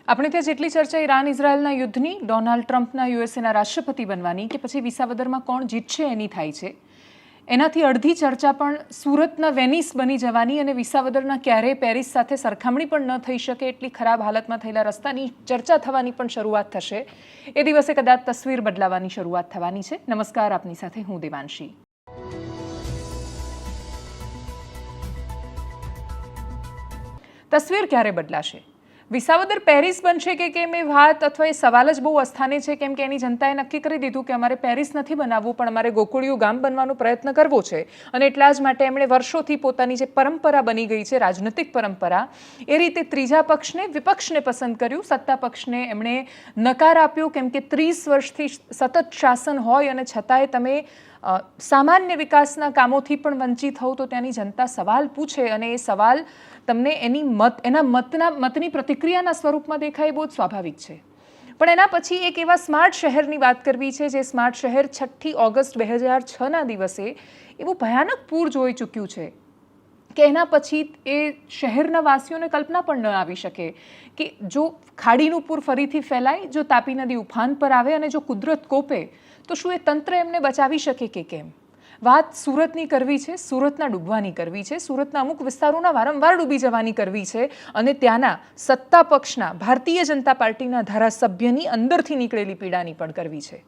આપણે ત્યાં જેટલી ચર્ચા ઈરાન ઇઝરાયલના યુદ્ધની, ડોનાલ્ડ ટ્રમ્પના યુએસએના રાષ્ટ્રપતિ બનવાની કે પછી વિસાવદરમાં કોણ જીતશે એની થાય છે, એનાથી અડધી ચર્ચા પણ સુરતના વેનિસ બની જવાની અને વિસાવદરના ક્યારેય પેરિસ સાથે સરખામણી પણ ન થઈ શકે એટલી ખરાબ હાલતમાં થયેલા રસ્તાની ચર્ચા થવાની પણ શરૂઆત થશે. એ દિવસે કદાચ તસવીર બદલાવાની શરૂઆત થવાની છે. નમસ્કાર, આપની સાથે હું દેવાંશી. તસવીર ક્યારે બદલાશે? વિસાવદર પેરિસ બનશે કે કેમ એ વાત અથવા એ સવાલ જ બહુ અસ્થાને છે, કેમ કે એની જનતાએ નક્કી કરી દીધું કે અમારે પેરિસ નથી બનાવવું, પણ અમારે ગોકુળિયું ગામ બનવાનો પ્રયત્ન કરવો છે. અને એટલા જ માટે એમણે વર્ષોથી પોતાની જે પરંપરા બની ગઈ છે, રાજનૈતિક પરંપરા, એ રીતે ત્રીજા પક્ષને, વિપક્ષને પસંદ કર્યું. સત્તા પક્ષને એમણે નકાર આપ્યો, કેમ કે 30 વર્ષથી સતત શાસન હોય અને છતાંય તમે સામાન્ય વિકાસના કામોથી પણ વંચિત હોવ તો ત્યાંની જનતા સવાલ પૂછે અને એ સવાલ તમને એના મતની પ્રતિક્રિયાના સ્વરૂપમાં દેખાય એ બહુ જ સ્વાભાવિક છે. પણ એના પછી એક એવા સ્માર્ટ શહેરની વાત કરવી છે, જે સ્માર્ટ શહેર 6 ઓગસ્ટ 2006ના દિવસે એવું ભયાનક પૂર જોઈ ચૂક્યું છે કે એના પછી એ શહેરના વાસીઓને કલ્પના પણ ન આવી શકે કે જો ખાડીનું પૂર ફરીથી ફેલાય, જો તાપી નદી ઉફાન પર આવે અને જો કુદરત કોપે તો શું એ તંત્ર એમને બચાવી શકે કે કેમ? વાત સુરતની કરવી છે, સુરતના ડૂબવાની કરવી છે, સુરતના અમુક વિસ્તારોના વારંવાર ડૂબી જવાની કરવી છે અને ત્યાંના સત્તા પક્ષના ભારતીય જનતા પાર્ટીના ધારાસભ્યની અંદરથી નીકળેલી પીડાની પણ કરવી છે.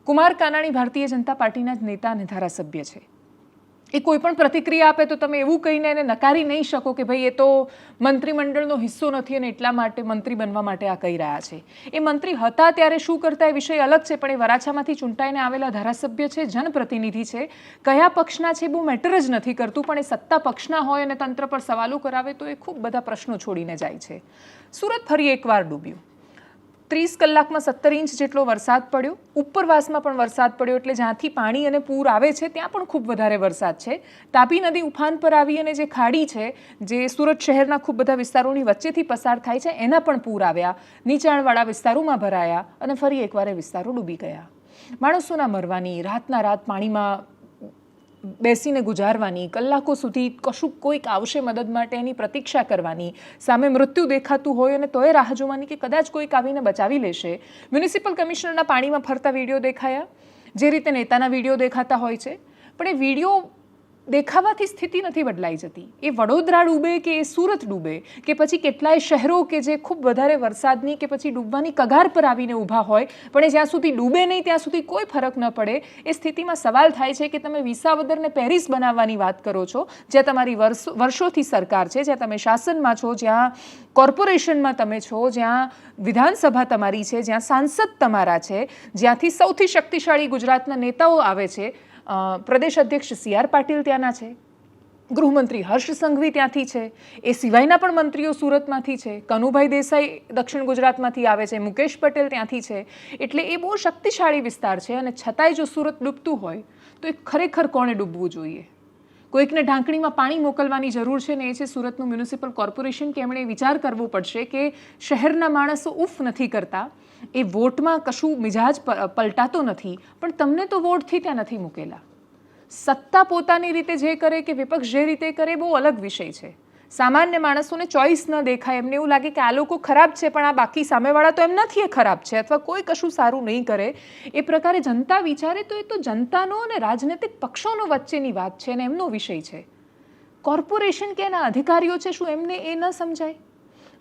કુમાર કાનાણી ભારતીય જનતા પાર્ટીના જ નેતા અને ધારાસભ્ય છે. એ કોઈ પણ પ્રતિક્રિયા આપે તો તમે એવું કહીને એને નકારી નહીં શકો કે ભાઈ એ તો મંત્રીમંડળનો હિસ્સો નથી અને એટલા માટે મંત્રી બનવા માટે આ કહી રહ્યા છે. એ મંત્રી હતા ત્યારે શું કરતા એ વિષય અલગ છે, પણ એ વરાછામાંથી ચૂંટાઈને આવેલા ધારાસભ્ય છે, જનપ્રતિનિધિ છે, કયા પક્ષના છે બહુ મેટર જ નથી કરતું, પણ એ સત્તા પક્ષના હોય અને તંત્ર પર સવાલો કરાવે તો એ ખૂબ બધા પ્રશ્નો છોડીને જાય છે. સુરત ફરી એકવાર ડૂબ્યું. 30 કલાકમાં 17 ઇંચ જેટલો વરસાદ પડ્યો. ઉપરવાસમાં પણ વરસાદ પડ્યો, એટલે જ્યાંથી પાણી અને પૂર આવે છે ત્યાં પણ ખૂબ વધારે વરસાદ છે. તાપી નદી ઉફાન પર આવી અને જે ખાડી છે, જે સુરત શહેરના ખૂબ બધા વિસ્તારોની વચ્ચેથી પસાર થાય છે, એના પણ પૂર આવ્યા, નીચાણવાળા વિસ્તારોમાં ભરાયા અને ફરી એકવાર એ વિસ્તારો ડૂબી ગયા. માણસોના મરવાની, રાતના રાત પાણીમાં બેસીને ગુજારવાની, કલાકો સુધી કશું કોઈક આવશે મદદ માટે એની પ્રતીક્ષા કરવાની, સામે મૃત્યુ દેખાતું હોય અને તોય રાહ જોવાની કે કદાચ કોઈક આવીને બચાવી લેશે. મ્યુનિસિપલ કમિશનરના પાણીમાં ફરતા વિડીયો દેખાયા, જે રીતે નેતાના વિડીયો દેખાતા હોય છે, પણ એ વિડીયો દેખાવાથી સ્થિતિ નથી બદલાઈ જતી. એ વડોદરા ડૂબે કે એ સુરત ડૂબે કે પછી કેટલાય શહેરો કે જે ખૂબ વધારે વરસાદની કે પછી ડૂબવાની કગાર પર આવીને ઊભા હોય, પણ એ જ્યાં સુધી ડૂબે નહીં ત્યાં સુધી કોઈ ફરક ન પડે. એ સ્થિતિમાં સવાલ થાય છે કે તમે વિસાવદરને પેરિસ બનાવવાની વાત કરો છો, જ્યાં તમારી વર્ષોથી સરકાર છે, જ્યાં તમે શાસનમાં છો, જ્યાં કોર્પોરેશનમાં તમે છો, જ્યાં વિધાનસભા તમારી છે, જ્યાં સાંસદ તમારા છે, જ્યાંથી સૌથી શક્તિશાળી ગુજરાતના નેતાઓ આવે છે. પ્રદેશ અધ્યક્ષ CR પાટીલ ત્યાંના છે, ગૃહમંત્રી હર્ષ સંઘવી ત્યાંથી છે, એ સિવાયના પણ મંત્રીઓ સુરતમાંથી છે, કનુભાઈ દેસાઈ દક્ષિણ ગુજરાતમાંથી આવે છે, મુકેશ પટેલ ત્યાંથી છે. એટલે એ બહુ શક્તિશાળી વિસ્તાર છે અને છતાંય જો સુરત ડૂબતું હોય તો એ ખરેખર કોણે ડૂબવું જોઈએ? કોઈકને ઢાંકણીમાં પાણી મોકલવાની જરૂર છે ને એ છે સુરતનું મ્યુનિસિપલ કોર્પોરેશન, કે એમણે વિચાર કરવો પડશે કે શહેરના માણસો ઉફ નથી કરતા, એ વોટમાં કશું મિજાજ પલટાતો નથી, પણ તમને તો વોટથી ત્યાં નથી મૂકેલા. સત્તા પોતાની રીતે જે કરે કે વિપક્ષ જે રીતે કરે બહુ અલગ વિષય છે. સામાન્ય માણસોને ચોઈસ ન દેખાય, એમને એવું લાગે કે આ લોકો ખરાબ છે પણ આ બાકી સામેવાળા તો એમ નથી એ ખરાબ છે અથવા કોઈ કશું સારું નહીં કરે, એ પ્રકારે જનતા વિચારે તો એ તો જનતાનો અને રાજનૈતિક પક્ષોનો વચ્ચેની વાત છે અને એમનો વિષય છે. કોર્પોરેશન કે એના અધિકારીઓ છે, શું એમને એ ન સમજાય?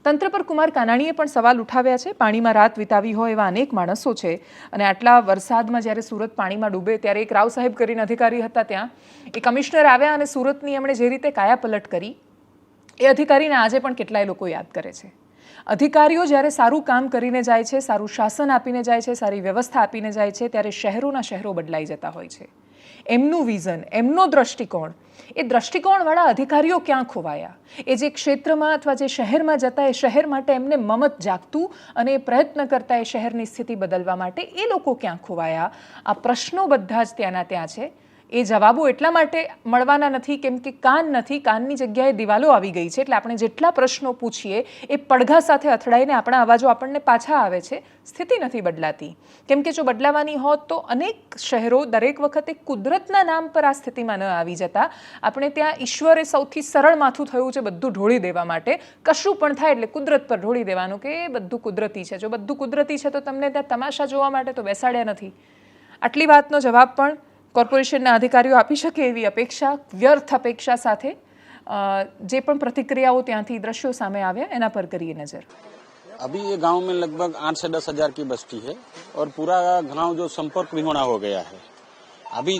તંત્ર પર કુમાર કાનાણીએ પણ સવાલ ઉઠાવ્યા છે. પાણીમાં રાત વિતાવી હોય એવા અનેક માણસો છે અને આટલા વરસાદમાં જ્યારે સુરત પાણીમાં ડૂબે ત્યારે એક રાવ સાહેબ કરીને અધિકારી હતા, ત્યાં એ કમિશનર આવ્યા અને સુરતની એમણે જે રીતે કાયાપલટ કરી એ અધિકારીને આજે પણ કેટલાય લોકો યાદ કરે છે. અધિકારીઓ જ્યારે સારું કામ કરીને જાય છે, સારું શાસન આપીને જાય છે, સારી વ્યવસ્થા આપીને જાય છે, ત્યારે શહેરોના શહેરો બદલાઈ જતા હોય છે. એમનું વિઝન, એમનો દ્રષ્ટિકોણ, એ દ્રષ્ટિકોણવાળા અધિકારીઓ ક્યાં ખોવાયા? એ જે ક્ષેત્રમાં અથવા જે શહેરમાં જતા એ શહેર માટે એમને મમત જાગતું અને એ પ્રયત્ન કરતા એ શહેરની સ્થિતિ બદલવા માટે એ લોકો ક્યાં ખોવાયા? આ પ્રશ્નો બધા જ ત્યાંના ત્યાં છે. એ જવાબો એટલા માટે મળવાના નથી કેમ કે કાન નથી, કાનની જગ્યાએ દિવાલો આવી ગઈ છે. એટલે આપણે જેટલા પ્રશ્નો પૂછીએ એ પડઘા સાથે અથડાઈને આપણા અવાજો આપણને પાછા આવે છે. સ્થિતિ નથી બદલાતી. કેમ કે જો બદલાવાની હોત તો અનેક શહેરો દરેક વખતે કુદરતના નામ પર આ સ્થિતિમાં ન આવી જતા. આપણે ત્યાં ઈશ્વરે સૌથી સરળ માથું થયું છે બધું ઢોળી દેવા માટે. કશું પણ થાય એટલે કુદરત પર ઢોળી દેવાનું કે એ બધું કુદરતી છે. જો બધું કુદરતી છે તો તમને ત્યાં તમાશા જોવા માટે તો બેસાડ્યા નથી. આટલી વાતનો જવાબ પણ કોર્પોરેશનના અધિકારીઓ આપી શકે એવી અપેક્ષા, વ્યર્થ અપેક્ષા સાથે જે પણ प्रतिक्रियाओं ત્યાંથી દ્રશ્યો સામે આવ્યા એના પર કરીએ નજર. अभी ये गांव में लगभग 8 से 10 हजार की बस्ती है और पूरा गांव जो संपर्क विहोणा हो गया है. अभी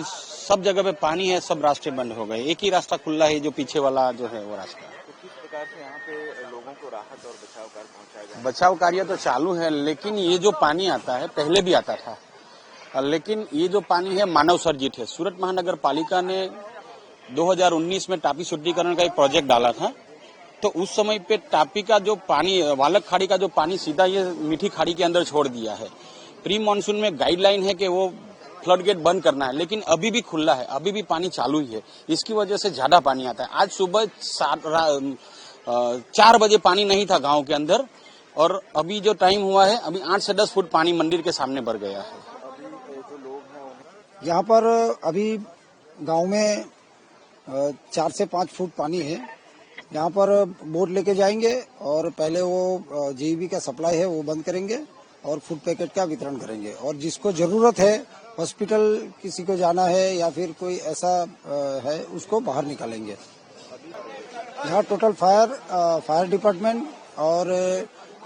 सब जगह पे पानी है, सब रास्ते बंद हो गए. एक ही रास्ता खुला है जो पीछे वाला जो है वो रास्ता. किस प्रकार से यहाँ पे लोगों को राहत और बचाव कार्य पहुंचाया जाए? बचाव कार्य तो चालू है, लेकिन ये जो पानी आता है पहले भी आता था, लेकिन ये जो पानी है मानव सर्जित है. सूरत महानगर पालिका ने 2019 में टापी शुद्धिकरण का एक प्रोजेक्ट डाला था. तो उस समय पे टापी का जो पानी, वालक खाड़ी का जो पानी सीधा ये मीठी खाड़ी के अंदर छोड़ दिया है. प्री मानसून में गाइडलाइन है कि वो फ्लड गेट बंद करना है, लेकिन अभी भी खुला है, अभी भी पानी चालू ही है. इसकी वजह से ज्यादा पानी आता है. आज सुबह 4 बजे पानी नहीं था गांव के अंदर और अभी जो टाइम हुआ है अभी 8 से 10 फुट पानी मंदिर के सामने भर गया है. यहाँ पर अभी गांव में 4 से 5 फुट पानी है. यहाँ पर बोट लेके जाएंगे और पहले वो जेईबी का सप्लाई है वो बंद करेंगे और फूड पैकेट का वितरण करेंगे. और जिसको जरूरत है, हॉस्पिटल किसी को जाना है या फिर कोई ऐसा है, उसको बाहर निकालेंगे. यहाँ टोटल फायर डिपार्टमेंट और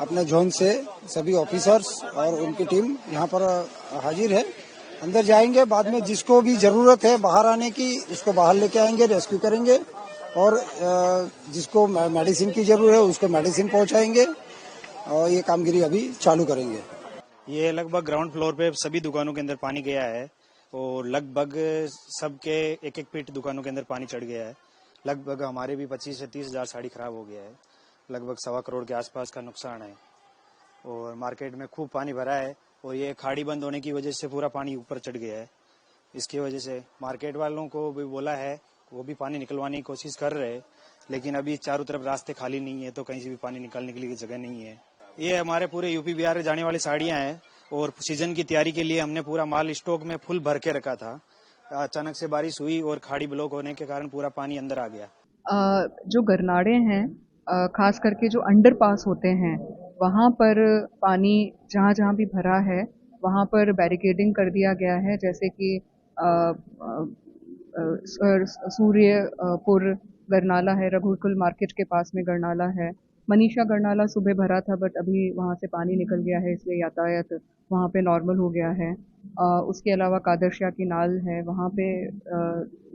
अपने जोन से सभी ऑफिसर्स और उनकी टीम यहाँ पर हाजिर है. अंदर जाएंगे, बाद में जिसको भी जरूरत है बाहर आने की उसको बाहर लेके आएंगे, रेस्क्यू करेंगे और जिसको मेडिसिन की जरूरत है उसको मेडिसिन पहुंचाएंगे और ये कामगिरी अभी चालू करेंगे. ये लगभग ग्राउंड फ्लोर पे सभी दुकानों के अंदर पानी गया है और लगभग सबके एक फीट दुकानों के अंदर पानी चढ़ गया है. लगभग हमारे भी 25 से 30 हजार साड़ी खराब हो गया है. लगभग 1.25 करोड़ के आसपास का नुकसान है और मार्केट में खूब पानी भरा है और ये खाड़ी बंद होने की वजह से पूरा पानी ऊपर चढ़ गया है. इसकी वजह से मार्केट वालों को भी बोला है, वो भी पानी निकलवाने की कोशिश कर रहे हैं, लेकिन अभी चारों तरफ रास्ते खाली नहीं है तो कहीं से भी पानी निकालने के लिए जगह नहीं है. ये हमारे पूरे यूपी बिहार में जाने वाली साड़ियां हैं और सीजन की तैयारी के लिए हमने पूरा माल स्टॉक में फुल भर के रखा था. अचानक से बारिश हुई और खाड़ी ब्लॉक होने के कारण पूरा पानी अंदर आ गया. जो गरनाड़े हैं, खास करके जो अंडरपास होते हैं, वहाँ पर पानी जहाँ जहाँ भी भरा है वहाँ पर बैरिकेडिंग कर दिया गया है. जैसे कि सूर्यपुर गरनाला है, रघुकुल मार्केट के पास में गरनाला है. मनीषा गरनाला सुबह भरा था बट अभी वहाँ से पानी निकल गया है, इसलिए यातायात वहाँ पे नॉर्मल हो गया है. उसके अलावा कादरशिया की नाल है, वहाँ पे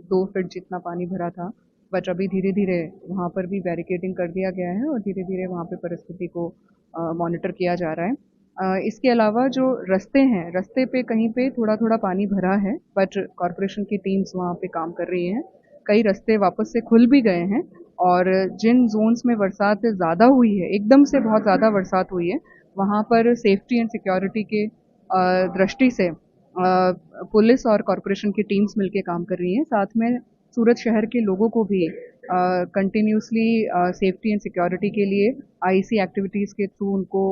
2 फीट जितना पानी भरा था बट अभी धीरे धीरे वहाँ पर भी बैरिकेडिंग कर दिया गया है और धीरे धीरे वहाँ पे परिस्थिति को मॉनिटर किया जा रहा है. इसके अलावा जो रास्ते हैं, रास्ते पे कहीं पे थोड़ा थोड़ा पानी भरा है बट कॉरपोरेशन की टीम्स वहाँ पे काम कर रही हैं. कई रास्ते वापस से खुल भी गए हैं और जिन जोन्स में बरसात ज़्यादा हुई है, एकदम से बहुत ज़्यादा बरसात हुई है, वहाँ पर सेफ्टी एंड सिक्योरिटी के दृष्टि से पुलिस और कॉरपोरेशन की टीम्स मिलके काम कर रही हैं. साथ में सूरत शहर के लोगों को भी कंटिन्यूसली सेफ्टी एंड सिक्योरिटी के लिए आईसी एक्टिविटीज़ के थ्रू उनको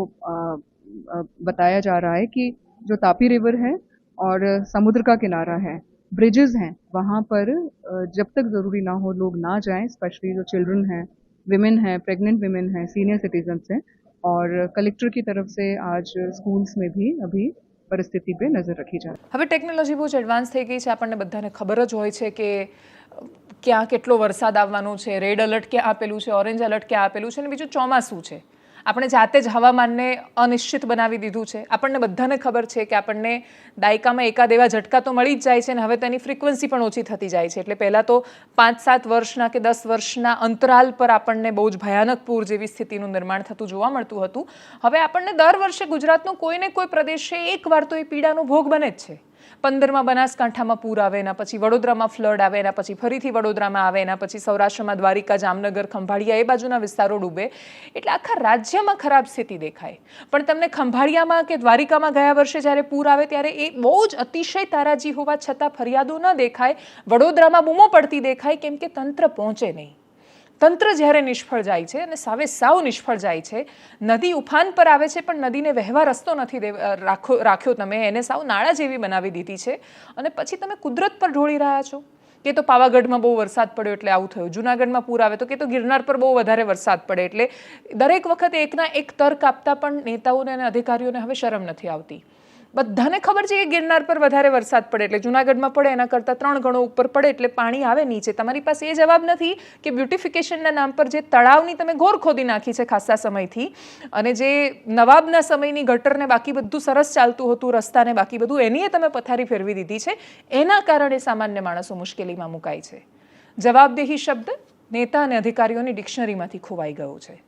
बताया जा रहा है कि जो तापी रिवर है और समुद्र का किनारा है, ब्रिजेस हैं, वहाँ पर जब तक ज़रूरी ना हो लोग ना जाएं. स्पेशली जो चिल्ड्रन हैं, विमेन हैं, प्रेग्नेंट विमेन हैं, सीनियर सिटीजन्स हैं. और कलेक्टर की तरफ से आज स्कूल्स में भी अभी પરિસ્થિતિ पे નજર રાખી જાય. હવે ટેકનોલોજી બહુ જ એડવાન્સ થઈ ગઈ છે. આપણને બધાને ખબર જ હોય છે કે ક્યાં કેટલો વરસાદ આવવાનો છે, રેડ એલર્ટ ક્યાં આપેલું છે, ઓરેન્જ એલર્ટ ક્યાં આપેલું છે, અને બીજું ચોમાસું છે. આપણે જાતે જ હવામાનને અનિશ્ચિત બનાવી દીધું છે. આપણને બધાને ખબર છે કે આપણને દાયકામાં એકાદ એવા ઝટકા તો મળી જ જાય છે અને હવે તેની ફ્રિકવન્સી પણ ઓછી થતી જાય છે. એટલે પહેલાં તો 5-7 વર્ષના કે 10 વર્ષના અંતરાલ પર આપણને બહુ જ ભયાનક પૂર જેવી સ્થિતિનું નિર્માણ થતું જોવા મળતું હતું. હવે આપણને દર વર્ષે ગુજરાતનો કોઈને કોઈ પ્રદેશે એકવાર તો એ પીડાનો ભોગ બને જ છે. 15માં બનાસકાંઠામાં પૂર આવે, એના પછી વડોદરામાં ફ્લડ આવે, એના પછી ફરીથી વડોદરામાં આવે, એના પછી સૌરાષ્ટ્રમાં દ્વારિકા, જામનગર, ખંભાળિયા એ બાજુના વિસ્તારો ડૂબે. એટલે આખા રાજ્યમાં ખરાબ સ્થિતિ દેખાય. પણ તમને ખંભાળિયામાં કે દ્વારિકામાં ગયા વર્ષે જ્યારે પૂર આવે ત્યારે એ બહુ જ અતિશય તારાજી હોવા છતાં ફરિયાદો ન દેખાય, વડોદરામાં બૂમો પડતી દેખાય, કેમ કે તંત્ર પહોંચે નહીં. તંત્ર જ્યારે નિષ્ફળ જાય છે અને સાવ નિષ્ફળ જાય છે, નદી ઉફાન પર આવે છે પણ નદીને વહેવા રસ્તો નથી રાખ્યો તમે, એને સાવ નાળા જેવી બનાવી દીધી છે અને પછી તમે કુદરત પર ઢોળી રહ્યા છો કે તો પાવાગઢમાં બહુ વરસાદ પડ્યો એટલે આવું થયું, જૂનાગઢમાં પૂર આવે તો કે તો ગિરનાર પર બહુ વધારે વરસાદ પડે. એટલે દરેક વખતે એકના એક તર્ક આપતા પણ નેતાઓને અને અધિકારીઓને હવે શરમ નથી આવતી. બધાને ખબર છે કે ગિરનાર પર વધારે વરસાદ પડે એટલે જૂનાગઢમાં પડે એના કરતાં 3 ગણો ઉપર પડે એટલે પાણી આવે નીચે. તમારી પાસે એ જવાબ નથી કે બ્યુટિફિકેશનના નામ પર જે તળાવની તમે ગોર ખોદી નાખી છે ખાસા સમયથી, અને જે નવાબના સમયની ગટરને બાકી બધું સરસ ચાલતું હતું, રસ્તાને બાકી બધું, એનીએ તમે પથારી ફેરવી દીધી છે. એના કારણે સામાન્ય માણસો મુશ્કેલીમાં મુકાય છે. જવાબદેહી શબ્દ નેતા અને અધિકારીઓની ડિક્શનરીમાંથી ખોવાઈ ગયો છે.